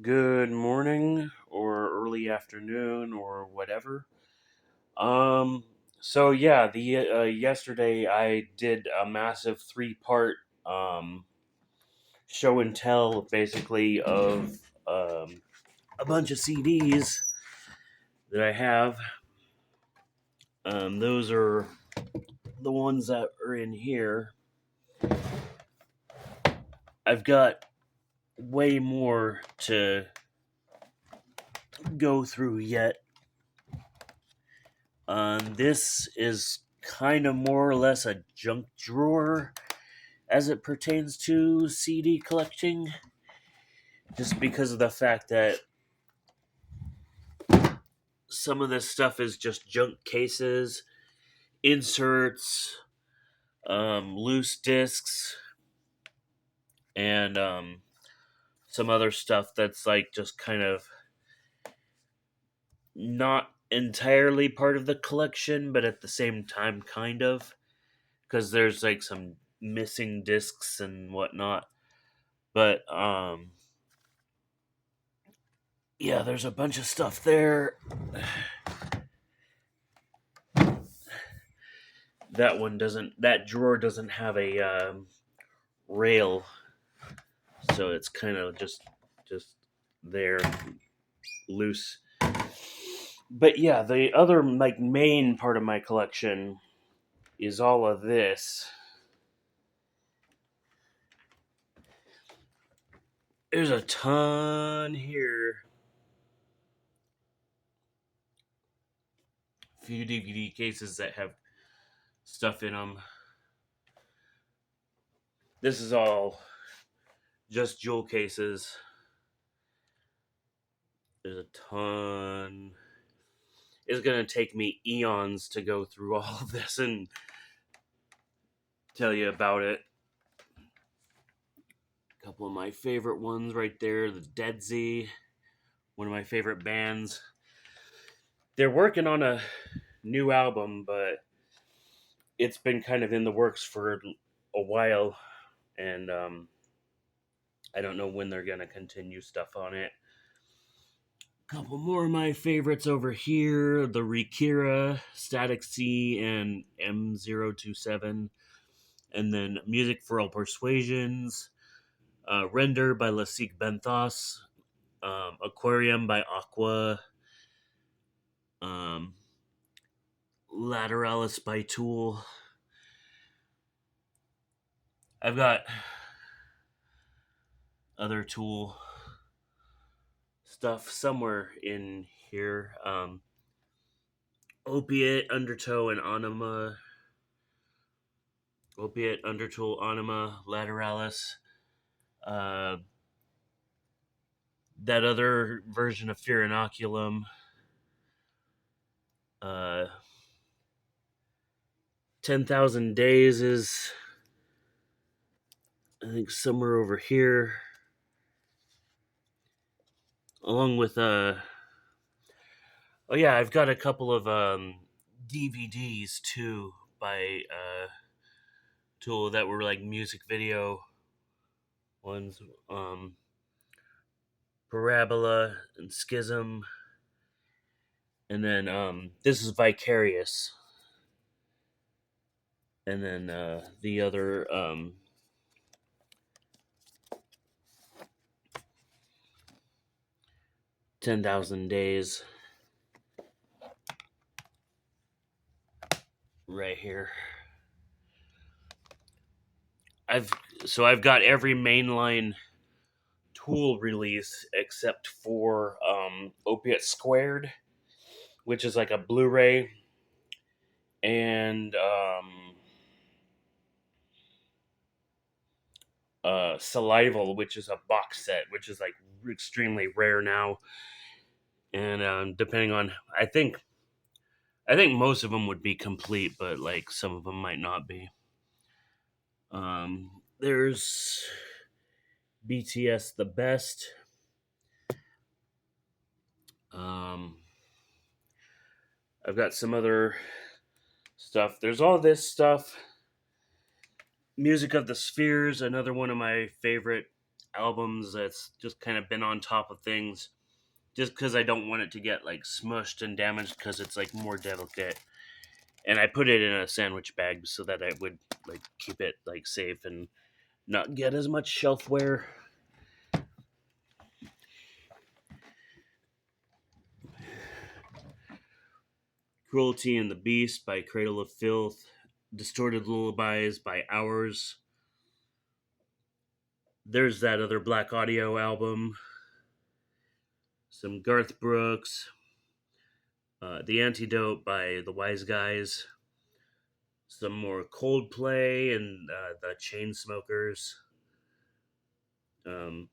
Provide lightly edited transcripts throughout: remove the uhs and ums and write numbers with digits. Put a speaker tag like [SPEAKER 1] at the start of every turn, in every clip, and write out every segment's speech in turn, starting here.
[SPEAKER 1] Good morning or early afternoon or whatever. Um so yeah, the yesterday I did a massive three-part um show and tell basically of a bunch of CDs that I have. Those are the ones that are in here. I've got way more to go through yet. This is kind of more or less a junk drawer as it pertains to CD collecting, just because of the fact that some of this stuff is just junk cases, inserts, loose discs, and some other stuff that's like just kind of not entirely part of the collection, but at the same time, kind of, because there's like some missing discs and whatnot. But yeah, there's a bunch of stuff there. That drawer doesn't have a rail, so it's kind of just there, loose. But yeah, the other like main part of my collection is all of this. There's a ton here. A few DVD cases that have stuff in them. This is all just jewel cases. There's a ton. It's gonna take me eons to go through all of this and tell you about it. A couple of my favorite ones right there, the Dead Z, one of my favorite bands. They're working on a new album, but it's been kind of in the works for a while, and I don't know when they're gonna continue stuff on it. A couple more of my favorites over here: the Rikira, Static C, and M027, and then Music for All Persuasions, Render by Lasik Benthos, Aquarium by Aqua, um, Lateralis by Tool. I've got other Tool stuff somewhere in here. Opiate, Undertow, and Anima. Opiate, Undertow, Anima, Lateralis. Uh, that other version of Fear Inoculum. Uh, 10,000 Days is, I think, somewhere over here. Along with, oh yeah, I've got a couple of DVDs too by Tool that were like music video ones. Parabola and Schism. And then this is Vicarious. And then the other 10,000 Days right here. I've I've got every mainline Tool release except for Opiate Squared, which is like a Blu-ray, and Salival, which is a box set, which is like extremely rare now. And depending on, I think most of them would be complete, but like some of them might not be. There's BTS the best. Um, I've got some other stuff. There's all this stuff. Music of the Spheres, another one of my favorite albums that's just kind of been on top of things, just because I don't want it to get like smushed and damaged because it's like more delicate. And I put it in a sandwich bag so that I would like keep it like safe and not get as much shelf wear. Cruelty and the Beast by Cradle of Filth, Distorted Lullabies by Hours. There's that other Black Audio album, some Garth Brooks, The Antidote by the Wise Guys, some more Coldplay and the Chainsmokers. Um,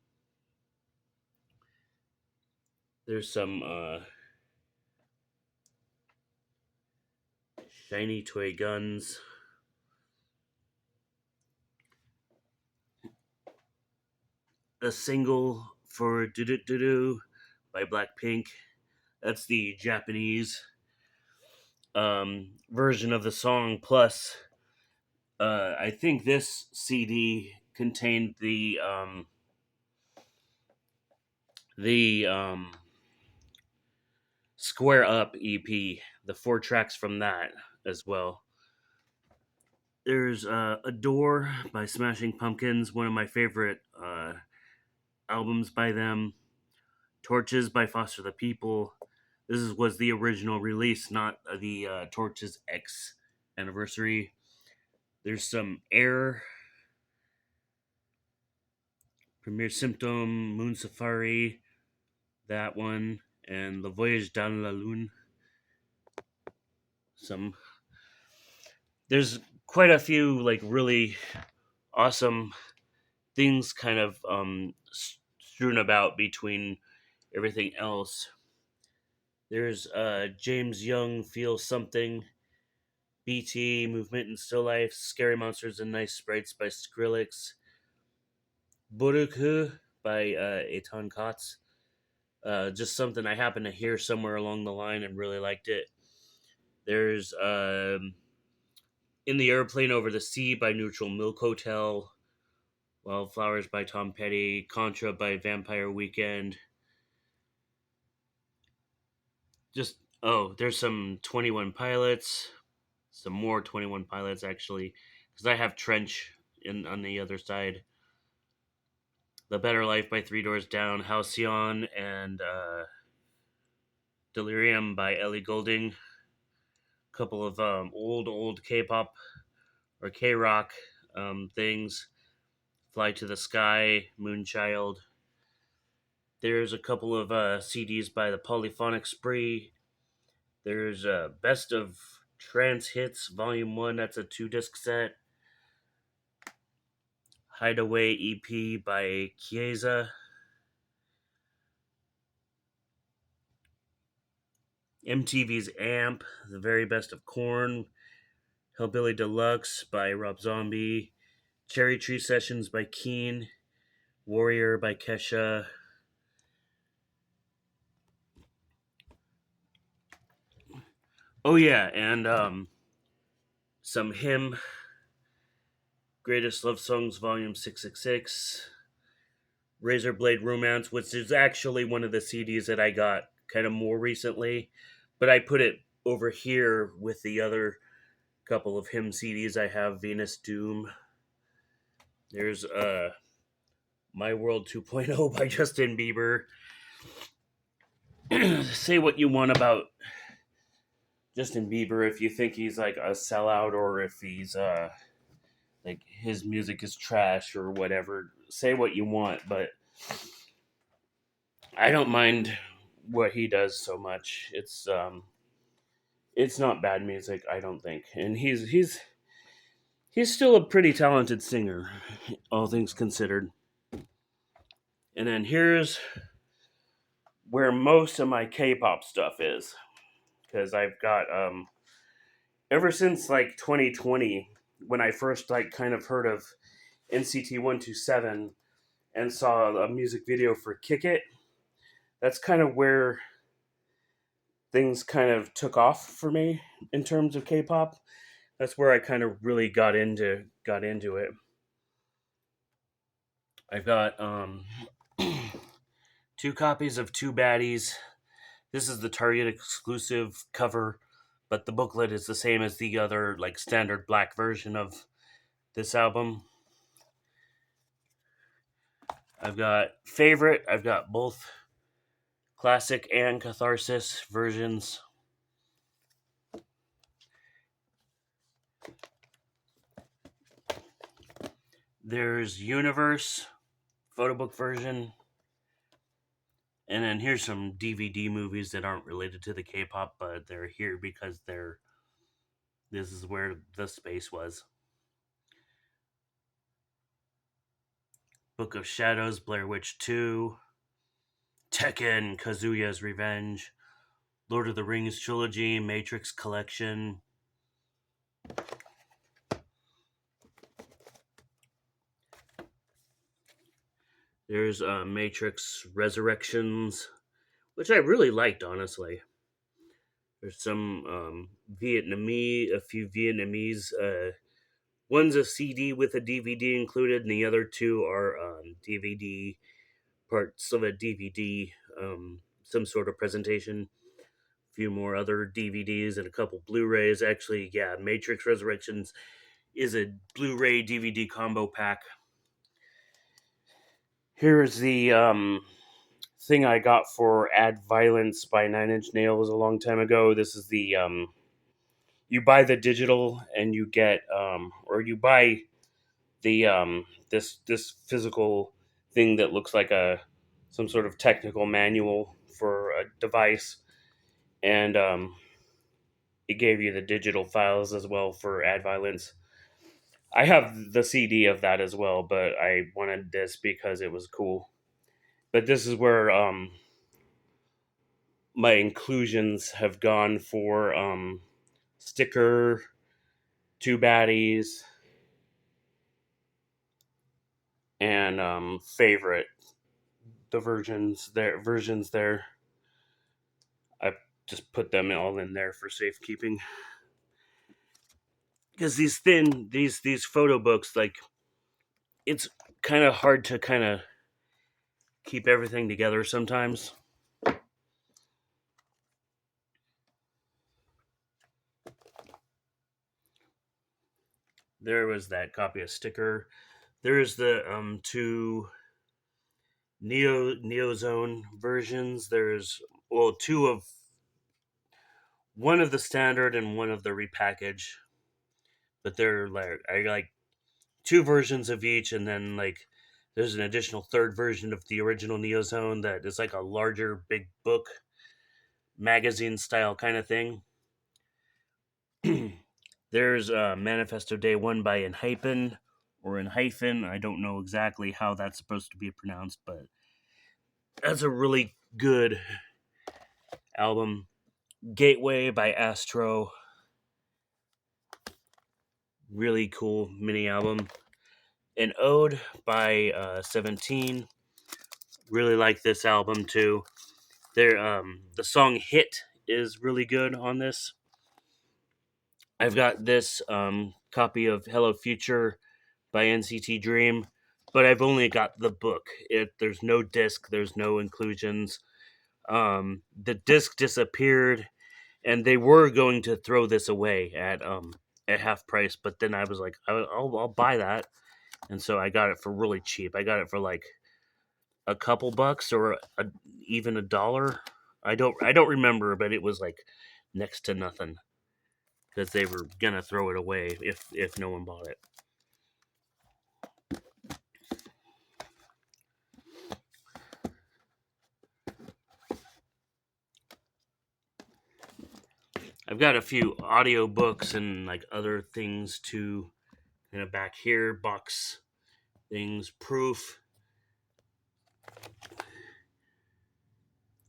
[SPEAKER 1] there's some Shiny Toy Guns. A single for Do Do Do Do by Blackpink. That's the Japanese version of the song. Plus, I think this CD contained the Square Up EP, the 4 tracks from that as well. There's Adore by Smashing Pumpkins, one of my favorite albums by them. Torches by Foster the People. Was the original release, not the Torches X anniversary. There's some Air, Premier Symptom, Moon Safari, that one, and Le Voyage dans la Lune. Some There's quite a few like really awesome things kind of strewn about between everything else. There's James Young, Feel Something, BT, Movement and Still Life, Scary Monsters and Nice Sprites by Skrillex, Buruku by Etan Kotz. Just something I happened to hear somewhere along the line and really liked it. There's In the Airplane Over the Sea by Neutral Milk Hotel, Wildflowers by Tom Petty, Contra by Vampire Weekend. There's some 21 Pilots, some more 21 Pilots actually, because I have Trench on the other side. The Better Life by Three Doors Down, Halcyon, and Delirium by Ellie Goulding. A couple of old K-pop or K-rock things. Fly to the Sky, Moonchild. There's a couple of CDs by the Polyphonic Spree. There's Best of Trance Hits Volume 1. That's a 2-disc set. Hideaway EP by Chiesa. MTV's Amp, The Very Best of Korn. Hillbilly Deluxe by Rob Zombie. Cherry Tree Sessions by Keen. Warrior by Kesha. Oh yeah, and some Hymn. Greatest Love Songs Volume 666. Razor Blade Romance, which is actually one of the CDs that I got kind of more recently, but I put it over here with the other couple of Hymn CDs I have. Venus Doom. There's My World 2.0 by Justin Bieber. Say what you want about Justin Bieber, if you think he's like a sellout or if he's like his music is trash or whatever. Say what you want, but I don't mind what he does so much. It's not bad music, I don't think. And he's still a pretty talented singer, all things considered. And then here's where most of my K-pop stuff is, because I've got ever since like 2020 when I first like kind of heard of NCT 127 and saw a music video for Kick It. That's kind of where things kind of took off for me in terms of K-pop. That's where I kind of really got into it. I've got two copies of Two Baddies. This is the Target exclusive cover, but the booklet is the same as the other, like, standard black version of this album. I've got Favorite. I've got both classic and catharsis versions. There's Universe, photo book version. And then here's some DVD movies that aren't related to the K-pop, but they're here because this is where the space was. Book of Shadows, Blair Witch 2, Tekken, Kazuya's Revenge, Lord of the Rings trilogy, Matrix collection. There's Matrix Resurrections, which I really liked, honestly. There's some a few Vietnamese. One's a CD with a DVD included, and the other two are DVD parts of a DVD, some sort of presentation. A few more other DVDs and a couple Blu-rays. Actually, yeah, Matrix Resurrections is a Blu-ray DVD combo pack. Here's the thing I got for Add Violence by Nine Inch Nails a long time ago. This is the you buy the digital and you get or you buy the this physical thing that looks like some sort of technical manual for a device, and it gave you the digital files as well for Add Violence. I have the CD of that as well, but I wanted this because it was cool. But this is where my inclusions have gone for Sticker, Two Baddies, and Favorite. The versions there. I just put them all in there for safekeeping. Because these photo books, like, it's kind of hard to kind of keep everything together sometimes. There was that copy of Sticker. There's the two Neozone versions. There's, well, one of the standard and one of the repackage. But they're like, I like two versions of each, and then, like, there's an additional third version of the original Neozone that is like a larger big book magazine style kind of thing. There's Manifesto Day 1 by Enhypen, or Enhypen. I don't know exactly how that's supposed to be pronounced, but that's a really good album. Gateway by Astro. Really cool mini album. An Ode by 17. Really like this album too. The song Hit is really good on this. I've got this copy of Hello Future by NCT Dream, but I've only got the book. There's no disc, there's no inclusions. The disc disappeared, and they were going to throw this away at half price, but then I was like, I'll buy that, and so I got it for really cheap. I got it for like a couple bucks or even $1. I don't remember, but it was like next to nothing because they were gonna throw it away if no one bought it. I've got a few audio books and like other things too, kind of back here, box things, proof. A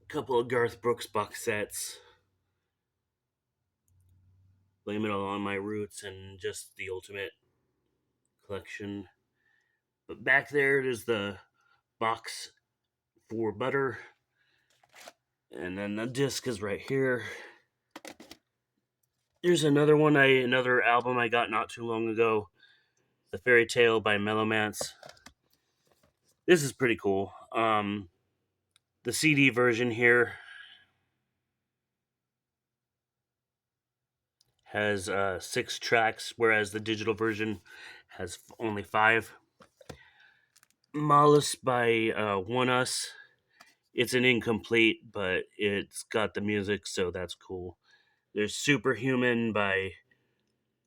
[SPEAKER 1] couple of Garth Brooks box sets. Blame It All on My Roots and just the Ultimate collection. But back there is the box for Butter. And then the disc is right here. There's another album I got not too long ago. The Fairy Tale by Mellowmance. This is pretty cool. The CD version here has 6 tracks, whereas the digital version has only 5. Malus by One Us. It's an incomplete, but it's got the music, so that's cool. There's Superhuman by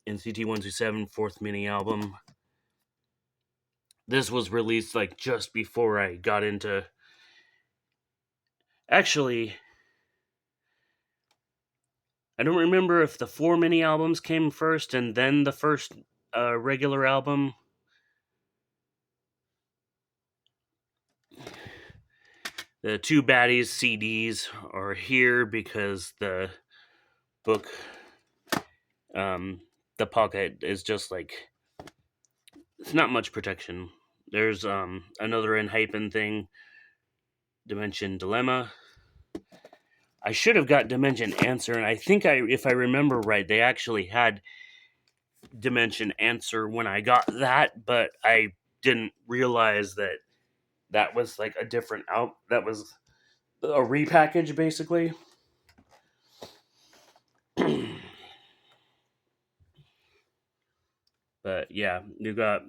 [SPEAKER 1] NCT 127, fourth mini album. This was released like just before I got into. Actually, I don't remember if the 4 mini albums came first and then the first regular album. The Two Baddies CDs are here because the book, the pocket is just like, it's not much protection. There's another Enhypen thing, Dimension Dilemma. I should have got Dimension Answer, and I think if I remember right, they actually had Dimension Answer when I got that, but I didn't realize that that was like a different that was a repackage basically. But yeah, you got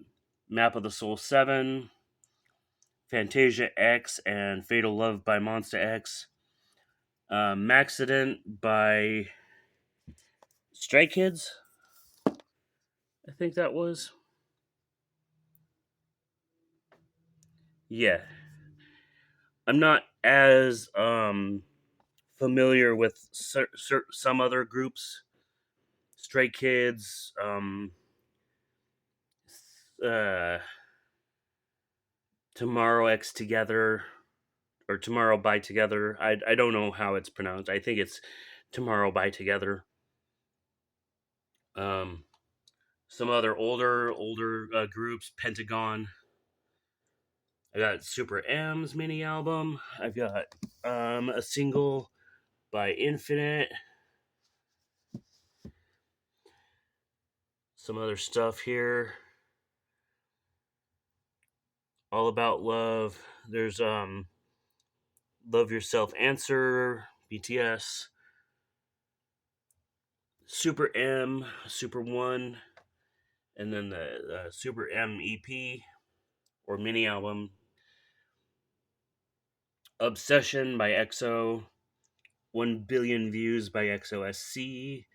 [SPEAKER 1] Map of the Soul 7, Fantasia X, and Fatal Love by Monsta X. Maxident by Stray Kids, I think that was. Yeah. I'm not as familiar with some other groups. Stray Kids, uh, Tomorrow X Together, or Tomorrow by Together. I don't know how it's pronounced. I think it's Tomorrow by Together. Um, some other older groups, Pentagon. I got Super M's mini album. I've got a single by Infinite. Some other stuff here. All About Love. There's Love Yourself Answer, BTS. Super M, Super 1, and then the Super M EP or mini album. Obsession by EXO. 1 Billion Views by EXO-SC.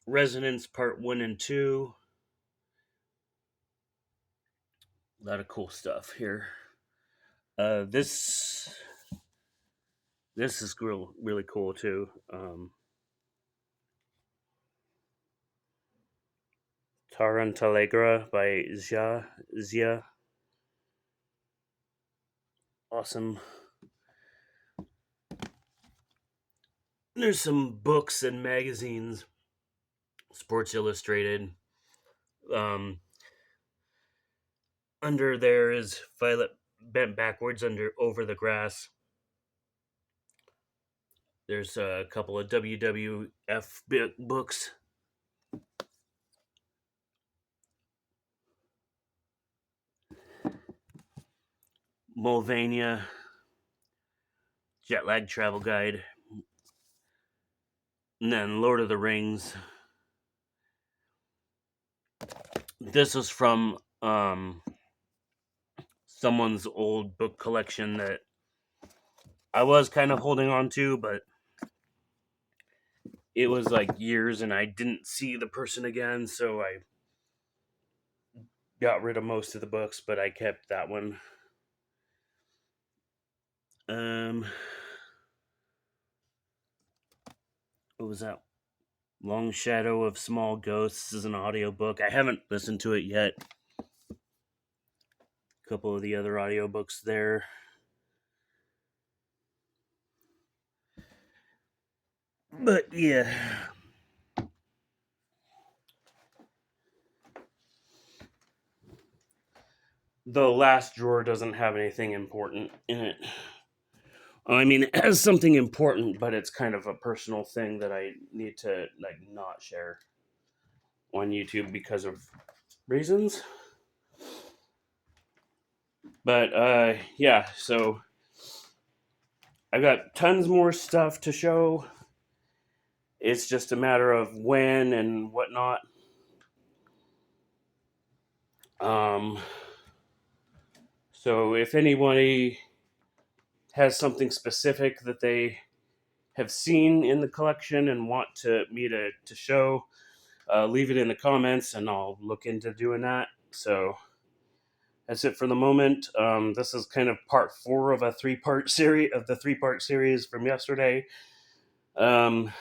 [SPEAKER 1] Resonance Part 1 and 2. A lot of cool stuff here. This is really cool too. Tarantalegra by Zia. Awesome. There's some books and magazines. Sports Illustrated. Under there is Violet Bent Backwards under Over the Grass. There's a couple of WWF books. Mulvania. Jet Lag Travel Guide. And then Lord of the Rings. This is from someone's old book collection that I was kind of holding on to, but it was like years and I didn't see the person again, so I got rid of most of the books, but I kept that one. What was that? Long Shadow of Small Ghosts is an audiobook. I haven't listened to it yet. A couple of the other audiobooks there. But yeah. The last drawer doesn't have anything important in it. I mean, it has something important, but it's kind of a personal thing that I need to like not share on YouTube because of reasons. But yeah, so I've got tons more stuff to show. It's just a matter of when and whatnot. Um, so if anybody has something specific that they have seen in the collection and want me to show, leave it in the comments and I'll look into doing that. So that's it for the moment. This is kind of part 4 of a three-part series from yesterday. Um,